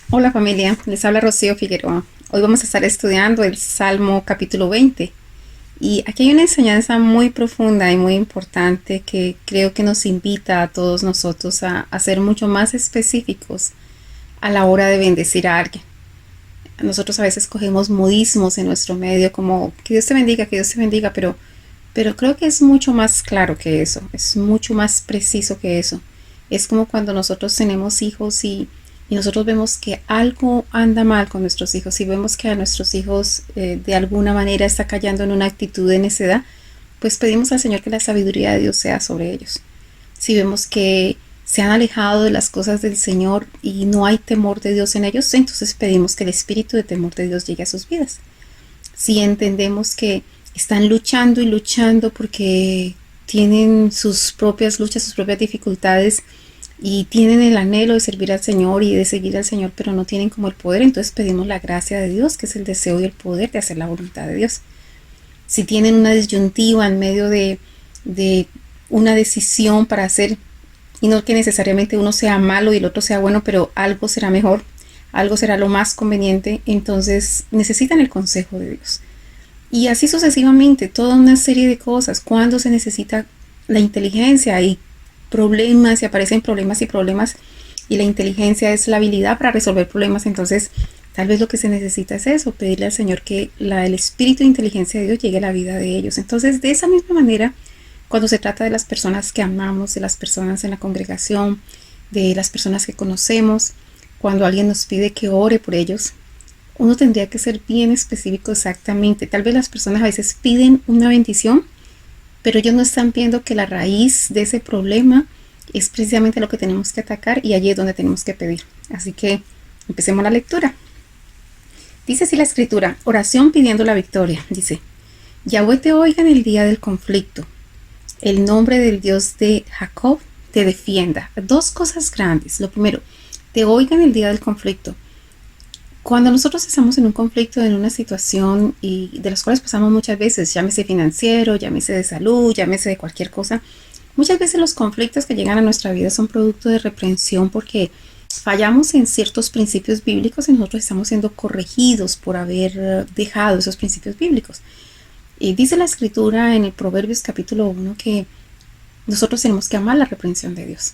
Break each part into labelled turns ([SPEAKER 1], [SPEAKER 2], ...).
[SPEAKER 1] Hola familia, les habla Rocío Figueroa. Hoy vamos a estar estudiando el Salmo capítulo 20 y aquí hay una enseñanza muy profunda y muy importante que creo que nos invita a todos nosotros a ser mucho más específicos a la hora de bendecir a alguien. Nosotros a veces cogemos modismos en nuestro medio como que Dios te bendiga, pero creo que es mucho más claro que eso, es mucho más preciso que eso. Es como cuando nosotros tenemos hijos y nosotros vemos que algo anda mal con nuestros hijos y vemos que a nuestros hijos de alguna manera está cayendo en una actitud de necedad, pues pedimos al Señor que la sabiduría de Dios sea sobre ellos. Si vemos que se han alejado de las cosas del Señor y no hay temor de Dios en ellos, entonces pedimos que el espíritu de temor de Dios llegue a sus vidas. Si entendemos que están luchando y luchando porque tienen sus propias luchas, sus propias dificultades y tienen el anhelo de servir al Señor y de seguir al Señor, pero no tienen como el poder, entonces pedimos la gracia de Dios, que es el deseo y el poder de hacer la voluntad de Dios. Si tienen una disyuntiva en medio de una decisión para hacer, y no que necesariamente uno sea malo y el otro sea bueno, pero algo será mejor, algo será lo más conveniente, entonces necesitan el consejo de Dios. Y así sucesivamente, toda una serie de cosas. Cuando se necesita la inteligencia y problemas, y aparecen problemas y problemas, y la inteligencia es la habilidad para resolver problemas, entonces tal vez lo que se necesita es eso, pedirle al Señor que el espíritu de inteligencia de Dios llegue a la vida de ellos. Entonces, de esa misma manera, cuando se trata de las personas que amamos, de las personas en la congregación, de las personas que conocemos, cuando alguien nos pide que ore por ellos, uno tendría que ser bien específico exactamente. Tal vez las personas a veces piden una bendición, pero ellos no están viendo que la raíz de ese problema es precisamente lo que tenemos que atacar y allí es donde tenemos que pedir. Así que empecemos la lectura. Dice así la escritura, oración pidiendo la victoria. Dice, Yahweh te oiga en el día del conflicto. El nombre del Dios de Jacob te defienda. Dos cosas grandes. Lo primero, te oiga en el día del conflicto. Cuando nosotros estamos en un conflicto, en una situación y de las cuales pasamos muchas veces, llámese financiero, llámese de salud, llámese de cualquier cosa, muchas veces los conflictos que llegan a nuestra vida son producto de reprensión porque fallamos en ciertos principios bíblicos y nosotros estamos siendo corregidos por haber dejado esos principios bíblicos. Y dice la escritura en el Proverbios capítulo 1 que nosotros tenemos que amar la reprensión de Dios.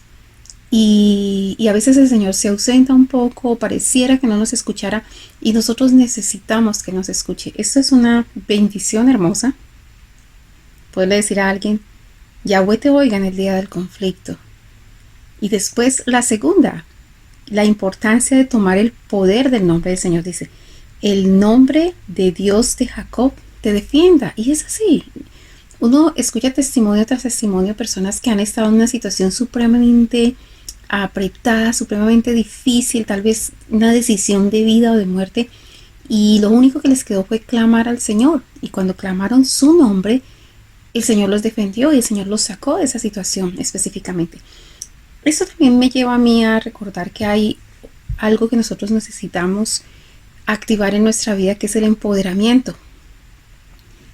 [SPEAKER 1] Y a veces el Señor se ausenta un poco, pareciera que no nos escuchara y nosotros necesitamos que nos escuche. Esto es una bendición hermosa. Poderle decir a alguien, Yahweh te oiga en el día del conflicto. Y después la segunda, la importancia de tomar el poder del nombre del Señor. Dice, el nombre de Dios de Jacob te defienda. Y es así. Uno escucha testimonio tras testimonio de personas que han estado en una situación supremamente apretada, supremamente difícil, tal vez una decisión de vida o de muerte, y lo único que les quedó fue clamar al Señor. Y cuando clamaron su nombre, el Señor los defendió y el Señor los sacó de esa situación específicamente. Esto también me lleva a mí a recordar que hay algo que nosotros necesitamos activar en nuestra vida, que es el empoderamiento.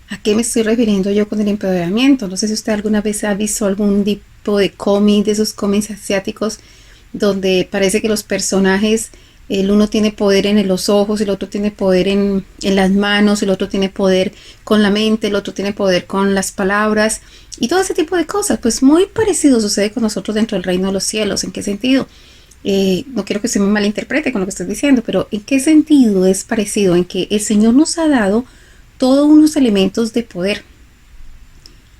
[SPEAKER 1] ¿A qué me estoy refiriendo yo con el empoderamiento? No sé si usted alguna vez ha visto algún tipo de cómic, de esos cómics asiáticos, donde parece que los personajes, el uno tiene poder en los ojos, el otro tiene poder en las manos, el otro tiene poder con la mente, el otro tiene poder con las palabras y todo ese tipo de cosas. Pues muy parecido sucede con nosotros dentro del reino de los cielos. ¿En qué sentido? No quiero que se me malinterprete con lo que estoy diciendo, pero ¿en qué sentido es parecido? En que el Señor nos ha dado todos unos elementos de poder.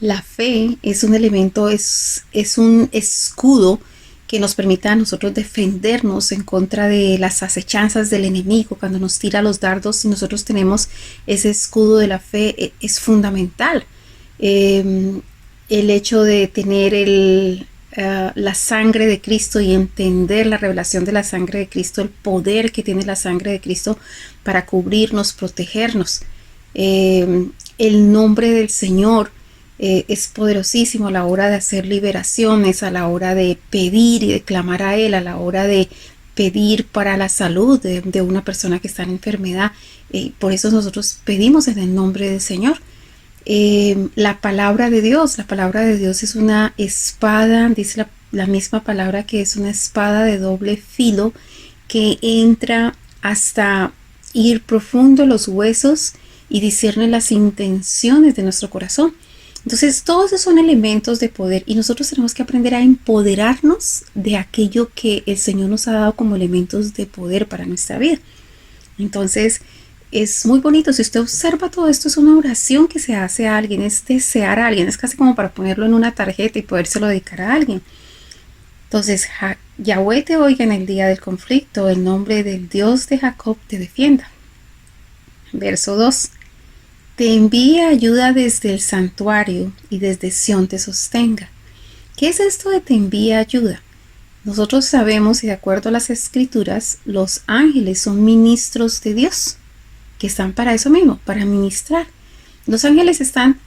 [SPEAKER 1] La fe es un elemento, es un escudo que nos permite a nosotros defendernos en contra de las acechanzas del enemigo cuando nos tira los dardos. Y nosotros tenemos ese escudo de la fe, es fundamental. El hecho de tener la sangre de Cristo y entender la revelación de la sangre de Cristo, el poder que tiene la sangre de Cristo para cubrirnos, protegernos. El nombre del Señor es poderosísimo a la hora de hacer liberaciones, a la hora de pedir y de clamar a Él, a la hora de pedir para la salud de una persona que está en enfermedad. Por eso nosotros pedimos en el nombre del Señor. La palabra de Dios es una espada, dice la misma palabra que es una espada de doble filo que entra hasta ir profundo a los huesos y discierne las intenciones de nuestro corazón. Entonces, todos esos son elementos de poder y nosotros tenemos que aprender a empoderarnos de aquello que el Señor nos ha dado como elementos de poder para nuestra vida. Entonces, es muy bonito. Si usted observa todo esto, es una oración que se hace a alguien, es desear a alguien, es casi como para ponerlo en una tarjeta y podérselo dedicar a alguien. Entonces, Yahweh te oiga en el día del conflicto, el nombre del Dios de Jacob te defienda. Verso 2. Te envíe ayuda desde el santuario y desde Sión te sostenga. ¿Qué es esto de te envíe ayuda? Nosotros sabemos y de acuerdo a las escrituras, los ángeles son ministros de Dios, que están para eso mismo, para ministrar. Los ángeles están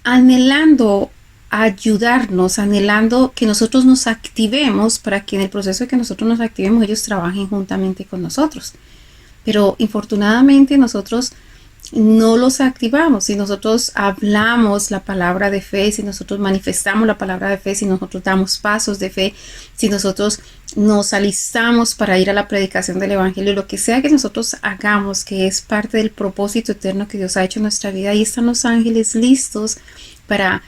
[SPEAKER 1] anhelando ayudarnos, anhelando que nosotros nos activemos para que en el proceso de que nosotros nos activemos ellos trabajen juntamente con nosotros. Pero infortunadamente nosotros no los activamos. Si nosotros hablamos la palabra de fe, si nosotros manifestamos la palabra de fe, si nosotros damos pasos de fe, si nosotros nos alistamos para ir a la predicación del evangelio, lo que sea que nosotros hagamos, que es parte del propósito eterno que Dios ha hecho en nuestra vida, ahí están los ángeles listos para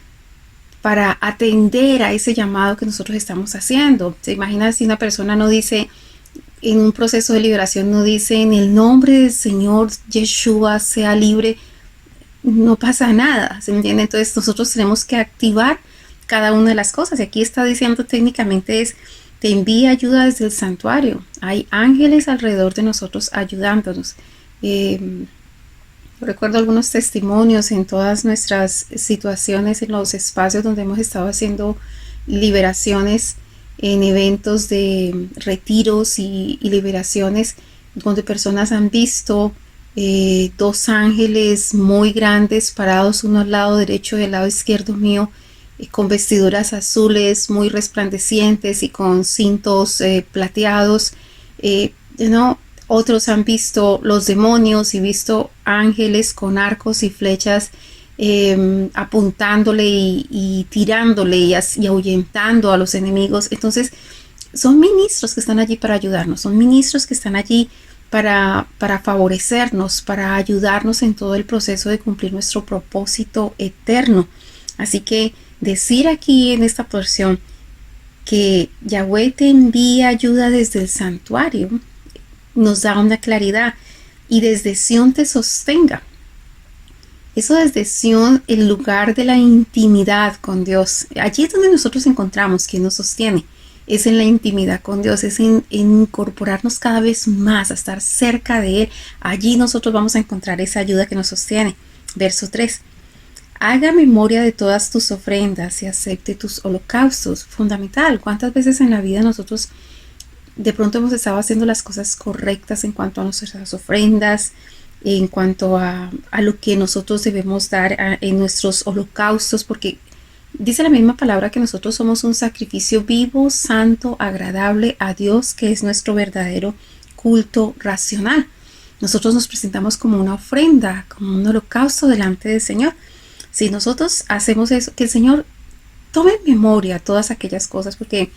[SPEAKER 1] atender a ese llamado que nosotros estamos haciendo. ¿Se imagina si una persona no dice, en un proceso de liberación, no dice en el nombre del Señor Yeshua sea libre? No pasa nada, ¿se entiende? Entonces nosotros tenemos que activar cada una de las cosas. Y aquí está diciendo técnicamente es, te envía ayuda desde el santuario. Hay ángeles alrededor de nosotros ayudándonos. Recuerdo algunos testimonios en todas nuestras situaciones, en los espacios donde hemos estado haciendo liberaciones, en eventos de retiros y liberaciones, donde personas han visto dos ángeles muy grandes parados, uno al lado derecho y al lado izquierdo mío, con vestiduras azules muy resplandecientes y con cintos plateados. Otros han visto los demonios y visto ángeles con arcos y flechas apuntándole y tirándole y ahuyentando a los enemigos. Entonces, son ministros que están allí para ayudarnos, son ministros que están allí para favorecernos, para ayudarnos en todo el proceso de cumplir nuestro propósito eterno. Así que decir aquí en esta porción que Yahweh te envía ayuda desde el santuario nos da una claridad, y desde Sión te sostenga. Eso desde Sión, el lugar de la intimidad con Dios. Allí es donde nosotros encontramos quien nos sostiene. Es en la intimidad con Dios, es en incorporarnos cada vez más, a estar cerca de Él. Allí nosotros vamos a encontrar esa ayuda que nos sostiene. Verso 3. Haga memoria de todas tus ofrendas y acepte tus holocaustos. Fundamental. ¿Cuántas veces en la vida nosotros de pronto hemos estado haciendo las cosas correctas en cuanto a nuestras ofrendas, en cuanto a lo que nosotros debemos dar en nuestros holocaustos? Porque dice la misma palabra que nosotros somos un sacrificio vivo, santo, agradable a Dios, que es nuestro verdadero culto racional. Nosotros nos presentamos como una ofrenda, como un holocausto delante del Señor. Si nosotros hacemos eso, que el Señor tome en memoria todas aquellas cosas, porque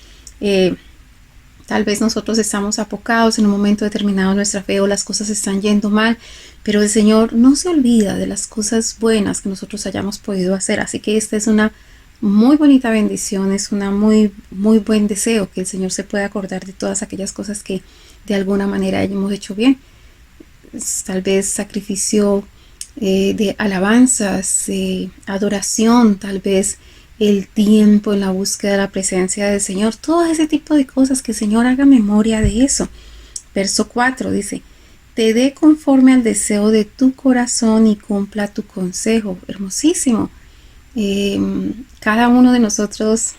[SPEAKER 1] tal vez nosotros estamos apocados en un momento determinado de nuestra fe, o las cosas están yendo mal, pero el Señor no se olvida de las cosas buenas que nosotros hayamos podido hacer. Así que esta es una muy bonita bendición, es una muy buen deseo que el Señor se pueda acordar de todas aquellas cosas que de alguna manera hemos hecho bien. Tal vez sacrificio de alabanzas, adoración, tal vez el tiempo en la búsqueda de la presencia del Señor, todo ese tipo de cosas, que el Señor haga memoria de eso. Verso 4 dice, te dé conforme al deseo de tu corazón y cumpla tu consejo. Hermosísimo. Cada uno de nosotros,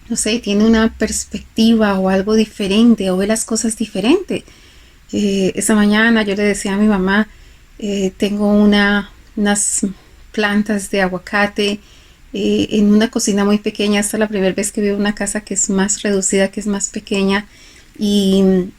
[SPEAKER 1] no sé, tiene una perspectiva o algo diferente, o ve las cosas diferente. Esta mañana yo le decía a mi mamá, tengo unas plantas de aguacate en una cocina muy pequeña. Esta es la primera vez que veo una casa que es más reducida, que es más pequeña, y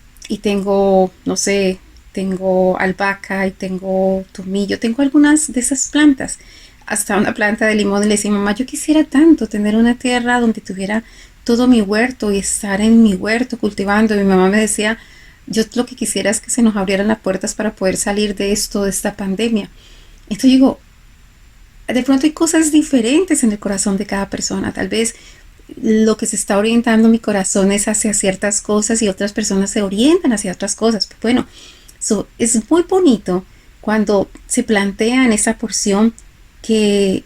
[SPEAKER 1] tengo, no sé, tengo albahaca y tengo tomillo, tengo algunas de esas plantas, hasta una planta de limón. Y le decía, mamá, yo quisiera tanto tener una tierra donde tuviera todo mi huerto y estar en mi huerto cultivando. Y mi mamá me decía, Yo lo que quisiera es que se nos abrieran las puertas para poder salir de esto, de esta pandemia. Entonces digo, de pronto hay cosas diferentes en el corazón de cada persona. Tal vez lo que se está orientando mi corazón es hacia ciertas cosas y otras personas se orientan hacia otras cosas. Pues bueno, es muy bonito cuando se plantea en esa porción que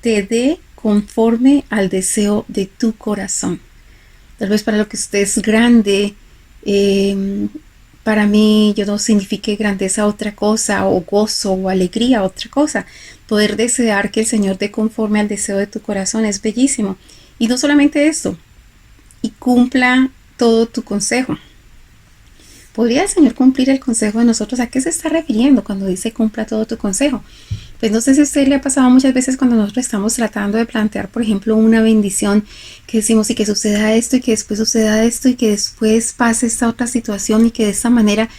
[SPEAKER 1] te dé conforme al deseo de tu corazón. Tal vez para lo que usted es grande, para mí yo no signifique grandeza otra cosa, o gozo o alegría otra cosa. Poder desear que el Señor dé conforme al deseo de tu corazón es bellísimo. Y no solamente esto, y cumpla todo tu consejo. ¿Podría el Señor cumplir el consejo de nosotros? ¿A qué se está refiriendo cuando dice cumpla todo tu consejo? Pues no sé si a usted le ha pasado muchas veces cuando nosotros estamos tratando de plantear, por ejemplo, una bendición, que decimos y que suceda esto y que después suceda esto y que después pase esta otra situación y que de esta manera,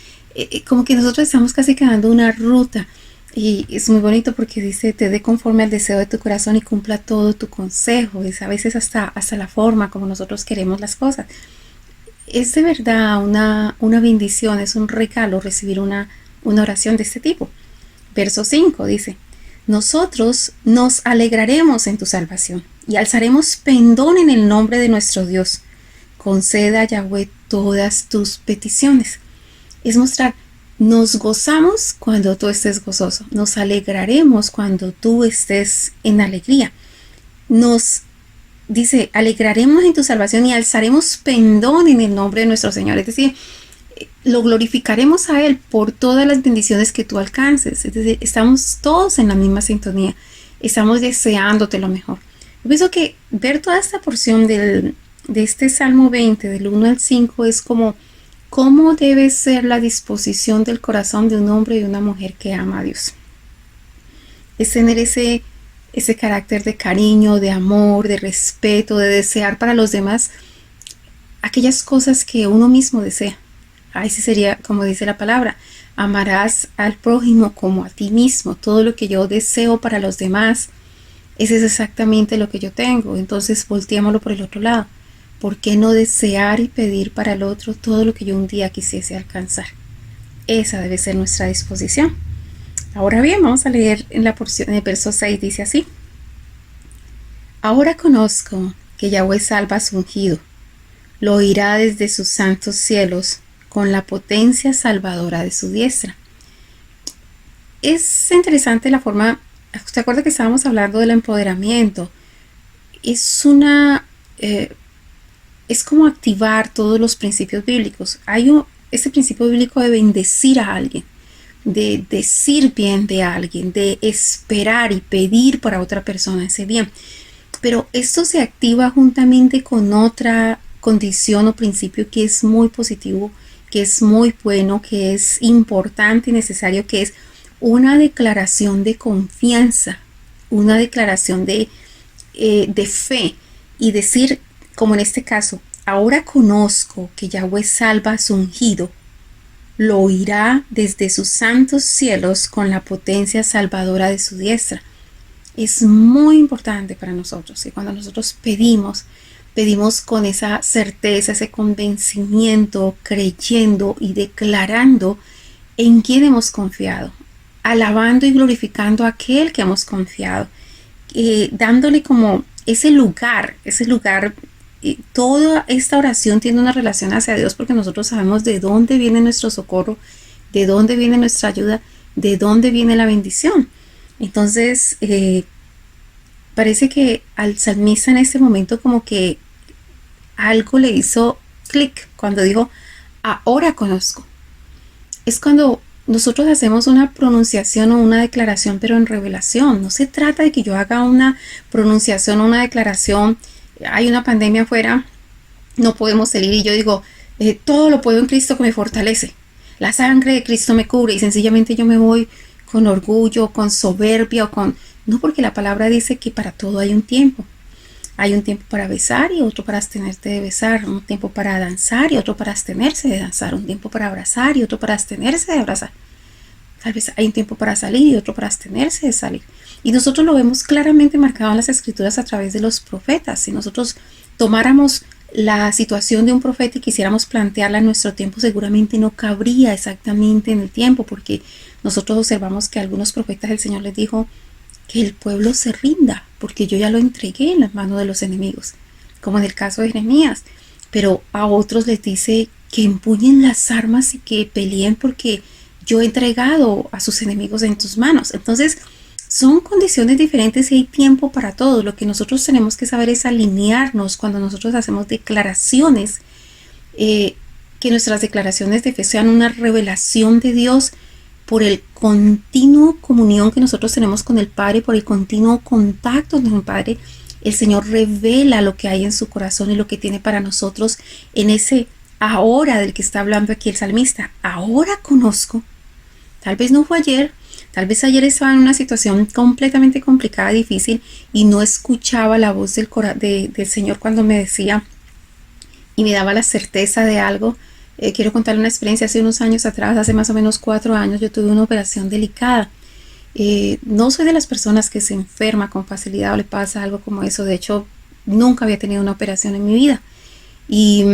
[SPEAKER 1] como que nosotros estamos casi quedando una ruta. Y es muy bonito porque dice, te dé conforme al deseo de tu corazón y cumpla todo tu consejo. Es a veces hasta la forma como nosotros queremos las cosas. Es de verdad una bendición, es un regalo recibir una oración de este tipo. Verso 5 dice, nosotros nos alegraremos en tu salvación y alzaremos pendón en el nombre de nuestro Dios. Conceda a Yahweh todas tus peticiones. Es mostrar, nos gozamos cuando tú estés gozoso, nos alegraremos cuando tú estés en alegría. Dice, alegraremos en tu salvación y alzaremos pendón en el nombre de nuestro Señor. Es decir, lo glorificaremos a Él por todas las bendiciones que tú alcances. Es decir, estamos todos en la misma sintonía. Estamos deseándote lo mejor. Yo pienso que ver toda esta porción de este Salmo 20, del 1 al 5, es como cómo debe ser la disposición del corazón de un hombre y una mujer que ama a Dios. Es tener ese carácter de cariño, de amor, de respeto, de desear para los demás aquellas cosas que uno mismo desea. Ahí sí sería, como dice la palabra, amarás al prójimo como a ti mismo. Todo lo que yo deseo para los demás, ese es exactamente lo que yo tengo. Entonces volteémoslo por el otro lado. ¿Por qué no desear y pedir para el otro todo lo que yo un día quisiese alcanzar? Esa debe ser nuestra disposición. Ahora bien, vamos a leer en la porción, en el verso 6, dice así. Ahora conozco que Yahweh salva a su ungido. Lo oirá desde sus santos cielos con la potencia salvadora de su diestra. Es interesante la forma, ¿usted acuerda que estábamos hablando del empoderamiento? Es como activar todos los principios bíblicos. Hay ese principio bíblico de bendecir a alguien, de decir bien de alguien, de esperar y pedir para otra persona ese bien. Pero esto se activa juntamente con otra condición o principio que es muy positivo, que es muy bueno, que es importante y necesario, que es una declaración de confianza, una declaración de fe, y decir, como en este caso, ahora conozco que Yahweh salva a su ungido, lo oirá desde sus santos cielos con la potencia salvadora de su diestra. Es muy importante para nosotros que cuando nosotros pedimos con esa certeza, ese convencimiento, creyendo y declarando en quién hemos confiado, alabando y glorificando a aquel que hemos confiado, dándole como ese lugar. Toda esta oración tiene una relación hacia Dios porque nosotros sabemos de dónde viene nuestro socorro, de dónde viene nuestra ayuda, de dónde viene la bendición. Entonces, parece que al salmista en este momento como que algo le hizo clic cuando dijo, ahora conozco. Es cuando nosotros hacemos una pronunciación o una declaración, pero en revelación. No se trata de que yo haga una pronunciación o una declaración. Hay una pandemia afuera, no podemos salir y yo digo, todo lo puedo en Cristo que me fortalece. La sangre de Cristo me cubre, y sencillamente yo me voy con orgullo, con soberbia no, porque la palabra dice que para todo hay un tiempo. Hay un tiempo para besar y otro para abstenerte de besar, un tiempo para danzar y otro para abstenerse de danzar, un tiempo para abrazar y otro para abstenerse de abrazar. Tal vez hay un tiempo para salir y otro para abstenerse de salir. Y nosotros lo vemos claramente marcado en las escrituras a través de los profetas. Si nosotros tomáramos la situación de un profeta y quisiéramos plantearla en nuestro tiempo, seguramente no cabría exactamente en el tiempo, porque nosotros observamos que a algunos profetas el Señor les dijo que el pueblo se rinda, porque yo ya lo entregué en las manos de los enemigos, como en el caso de Jeremías. Pero a otros les dice que empuñen las armas y que peleen porque yo he entregado a sus enemigos en tus manos. Entonces, son condiciones diferentes y hay tiempo para todo. Lo que nosotros tenemos que saber es alinearnos cuando nosotros hacemos declaraciones, que nuestras declaraciones de fe sean una revelación de Dios por el continuo comunión que nosotros tenemos con el Padre, por el continuo contacto con el Padre. El Señor revela lo que hay en su corazón y lo que tiene para nosotros en ese ahora del que está hablando aquí el salmista. Ahora conozco. Tal vez no fue ayer, tal vez ayer estaba en una situación completamente complicada, difícil, y no escuchaba la voz del Señor cuando me decía y me daba la certeza de algo. Quiero contarle una experiencia. Hace unos años atrás, hace más o menos 4 años, yo tuve una operación delicada. No soy de las personas que se enferma con facilidad o le pasa algo como eso. De hecho, nunca había tenido una operación en mi vida. Y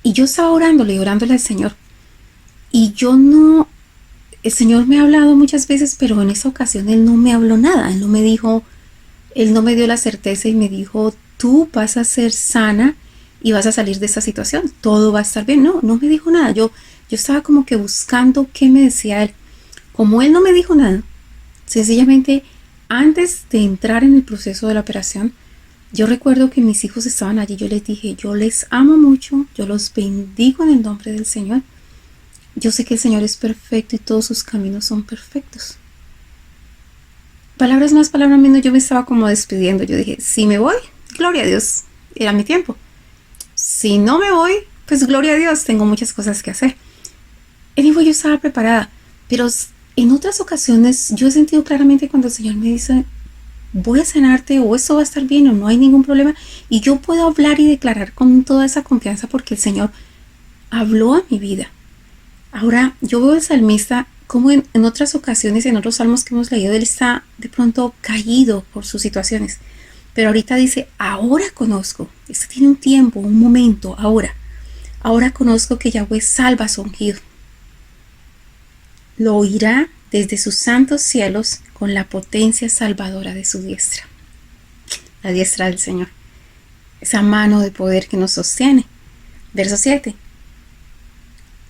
[SPEAKER 1] yo estaba orándole al Señor. Y el Señor me ha hablado muchas veces, pero en esa ocasión Él no me habló nada. Él no me dijo, Él no me dio la certeza y me dijo, tú vas a ser sana y vas a salir de esta situación. Todo va a estar bien. No me dijo nada. Yo estaba como que buscando qué me decía Él. Como Él no me dijo nada, sencillamente antes de entrar en el proceso de la operación, yo recuerdo que mis hijos estaban allí. Yo les dije, yo les amo mucho, yo los bendigo en el nombre del Señor. Yo sé que el Señor es perfecto y todos sus caminos son perfectos. Palabras más, palabras menos, yo me estaba como despidiendo. Yo dije, si me voy, gloria a Dios, era mi tiempo. Si no me voy, pues gloria a Dios, tengo muchas cosas que hacer. Yo estaba preparada, pero en otras ocasiones yo he sentido claramente cuando el Señor me dice, voy a sanarte, o esto va a estar bien, o no hay ningún problema, y yo puedo hablar y declarar con toda esa confianza porque el Señor habló a mi vida. Ahora, yo veo al salmista como en otras ocasiones, en otros salmos que hemos leído, él está de pronto caído por sus situaciones, pero ahorita dice, ahora conozco. Esto tiene un tiempo, un momento, ahora conozco que Yahweh salva a su ungido. Lo oirá desde sus santos cielos con la potencia salvadora de su diestra. La diestra del Señor. Esa mano de poder que nos sostiene. Verso 7.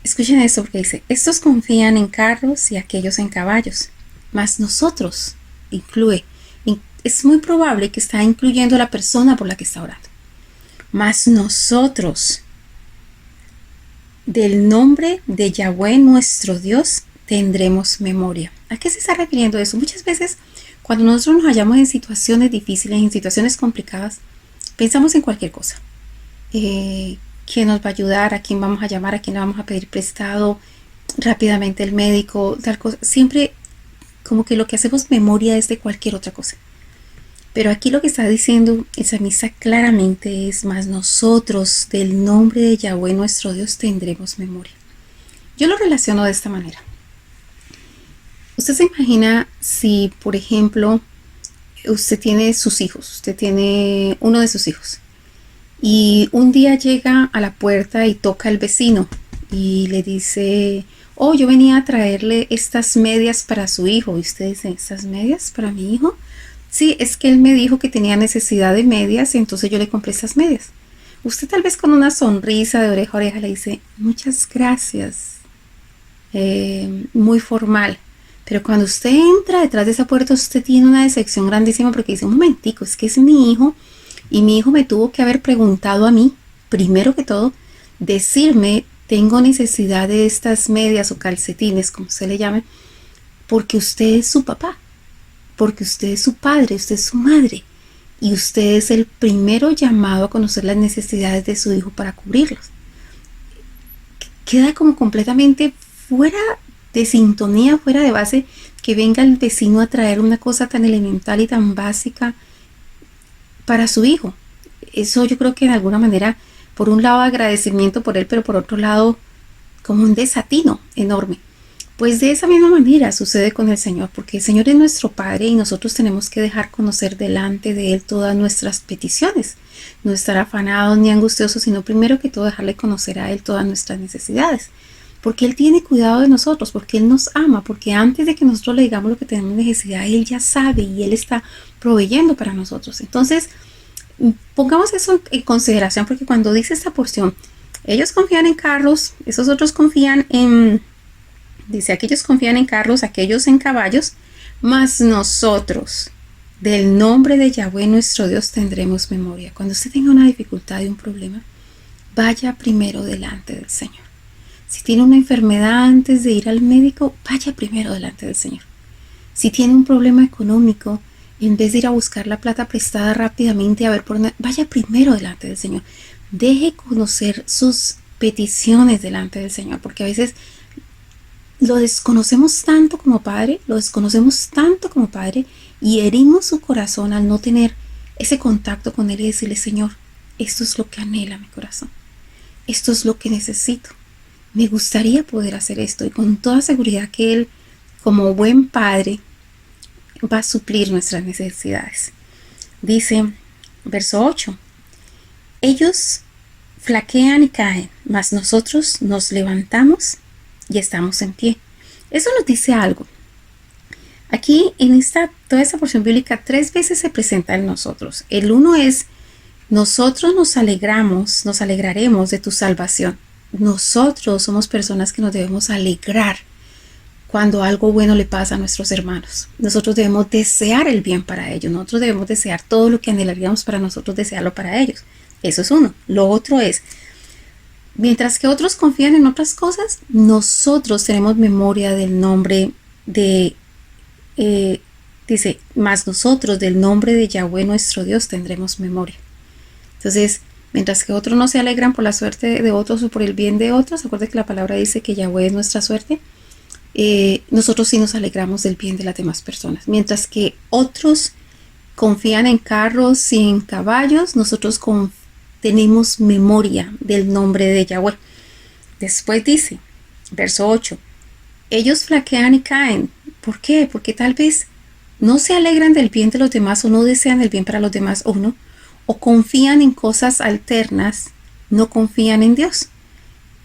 [SPEAKER 1] Escuchen esto porque dice, estos confían en carros y aquellos en caballos, mas nosotros, es muy probable que está incluyendo a la persona por la que está orando. Mas nosotros, del nombre de Yahweh nuestro Dios, tendremos memoria. ¿A qué se está refiriendo eso? Muchas veces cuando nosotros nos hallamos en situaciones difíciles, en situaciones complicadas, pensamos en cualquier cosa. ¿Quién nos va a ayudar? ¿A quién vamos a llamar? ¿A quién le vamos a pedir prestado? Rápidamente el médico, tal cosa. Siempre como que lo que hacemos memoria es de cualquier otra cosa. Pero aquí lo que está diciendo el salmista claramente es, más nosotros del nombre de Yahweh nuestro Dios tendremos memoria. Yo lo relaciono de esta manera. Usted se imagina si, por ejemplo, usted tiene sus hijos, usted tiene uno de sus hijos y un día llega a la puerta y toca el vecino y le dice, oh, yo venía a traerle estas medias para su hijo. Y usted dice, ¿estas medias para mi hijo? Sí, es que él me dijo que tenía necesidad de medias y entonces yo le compré estas medias. Usted tal vez con una sonrisa de oreja a oreja le dice, muchas gracias, muy formal. Pero cuando usted entra detrás de esa puerta, usted tiene una decepción grandísima porque dice, un momentico, es que es mi hijo y mi hijo me tuvo que haber preguntado a mí, primero que todo, decirme, tengo necesidad de estas medias o calcetines, como se le llame, porque usted es su papá, porque usted es su padre, usted es su madre y usted es el primero llamado a conocer las necesidades de su hijo para cubrirlos. Queda como completamente fuera de sintonía, fuera de base, que venga el vecino a traer una cosa tan elemental y tan básica para su hijo. Eso yo creo que de alguna manera, por un lado agradecimiento por él, pero por otro lado como un desatino enorme, Pues de esa misma manera sucede con el Señor, porque el Señor es nuestro Padre y nosotros tenemos que dejar conocer delante de Él todas nuestras peticiones. No estar afanados ni angustiosos, sino primero que todo dejarle conocer a Él todas nuestras necesidades. Porque Él tiene cuidado de nosotros, porque Él nos ama, porque antes de que nosotros le digamos lo que tenemos necesidad, Él ya sabe y Él está proveyendo para nosotros. Entonces, pongamos eso en consideración, porque cuando dice esta porción, ellos confían en carros, esos otros confían en... Dice, aquellos confían en carros, aquellos en caballos, mas nosotros, del nombre de Yahweh nuestro Dios, tendremos memoria. Cuando usted tenga una dificultad y un problema, vaya primero delante del Señor. Si tiene una enfermedad antes de ir al médico, vaya primero delante del Señor. Si tiene un problema económico, en vez de ir a buscar la plata prestada rápidamente a ver por dónde, vaya primero delante del Señor. Deje conocer sus peticiones delante del Señor, porque a veces lo desconocemos tanto como padre, y herimos su corazón al no tener ese contacto con Él y decirle, Señor, esto es lo que anhela mi corazón, esto es lo que necesito, me gustaría poder hacer esto, y con toda seguridad que Él, como buen padre, va a suplir nuestras necesidades. Dice, verso 8, ellos flaquean y caen, mas nosotros nos levantamos y estamos en pie. Eso nos dice algo. Aquí en toda esta porción bíblica 3 veces se presenta en nosotros. El uno es, nosotros nos alegraremos de tu salvación. Nosotros somos personas que nos debemos alegrar cuando algo bueno le pasa a nuestros hermanos. Nosotros debemos desear el bien para ellos. Nosotros debemos desear todo lo que anhelaríamos para nosotros, desearlo para ellos. Eso es uno. Lo otro es, mientras que otros confían en otras cosas, nosotros tenemos memoria del nombre de, dice, más nosotros del nombre de Yahweh nuestro Dios tendremos memoria. Entonces, mientras que otros no se alegran por la suerte de otros o por el bien de otros, acuérdense que la palabra dice que Yahweh es nuestra suerte, nosotros sí nos alegramos del bien de las demás personas. Mientras que otros confían en carros y en caballos, nosotros tenemos memoria del nombre de Yahweh. Después dice, verso 8, ellos flaquean y caen. ¿Por qué? Porque tal vez no se alegran del bien de los demás, o no desean el bien para los demás, o confían en cosas alternas, no confían en Dios.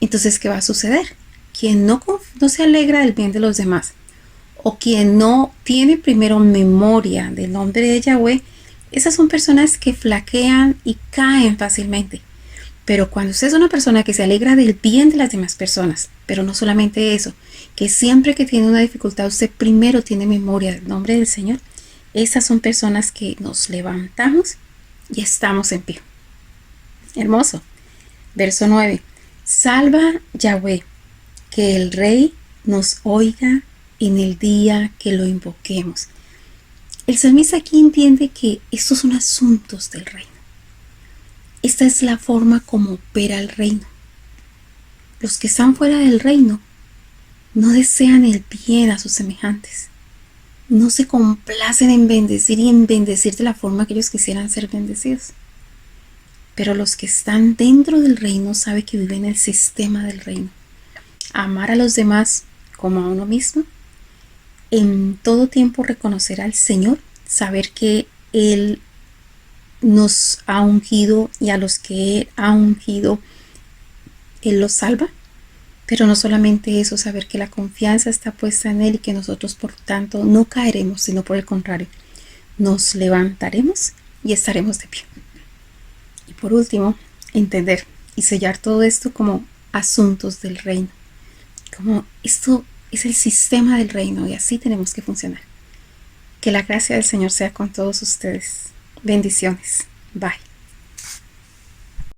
[SPEAKER 1] Entonces, ¿qué va a suceder? Quien no se alegra del bien de los demás, o quien no tiene primero memoria del nombre de Yahweh, esas son personas que flaquean y caen fácilmente. Pero cuando usted es una persona que se alegra del bien de las demás personas, pero no solamente eso, que siempre que tiene una dificultad usted primero tiene memoria del nombre del Señor, esas son personas que nos levantamos y estamos en pie. Hermoso. Verso 9. Salva Yahweh, que el Rey nos oiga en el día que lo invoquemos. El salmista aquí entiende que estos son asuntos del reino. Esta es la forma como opera el reino. Los que están fuera del reino no desean el bien a sus semejantes. No se complacen en bendecir y en bendecir de la forma que ellos quisieran ser bendecidos. Pero los que están dentro del reino saben que viven el sistema del reino. Amar a los demás como a uno mismo. En todo tiempo reconocer al Señor, saber que Él nos ha ungido y a los que Él ha ungido, Él los salva. Pero no solamente eso, saber que la confianza está puesta en Él y que nosotros por tanto no caeremos, sino por el contrario, nos levantaremos y estaremos de pie. Y por último, entender y sellar todo esto como asuntos del reino. Como esto es el sistema del reino y así tenemos que funcionar. Que la gracia del Señor sea con todos ustedes. Bendiciones. Bye.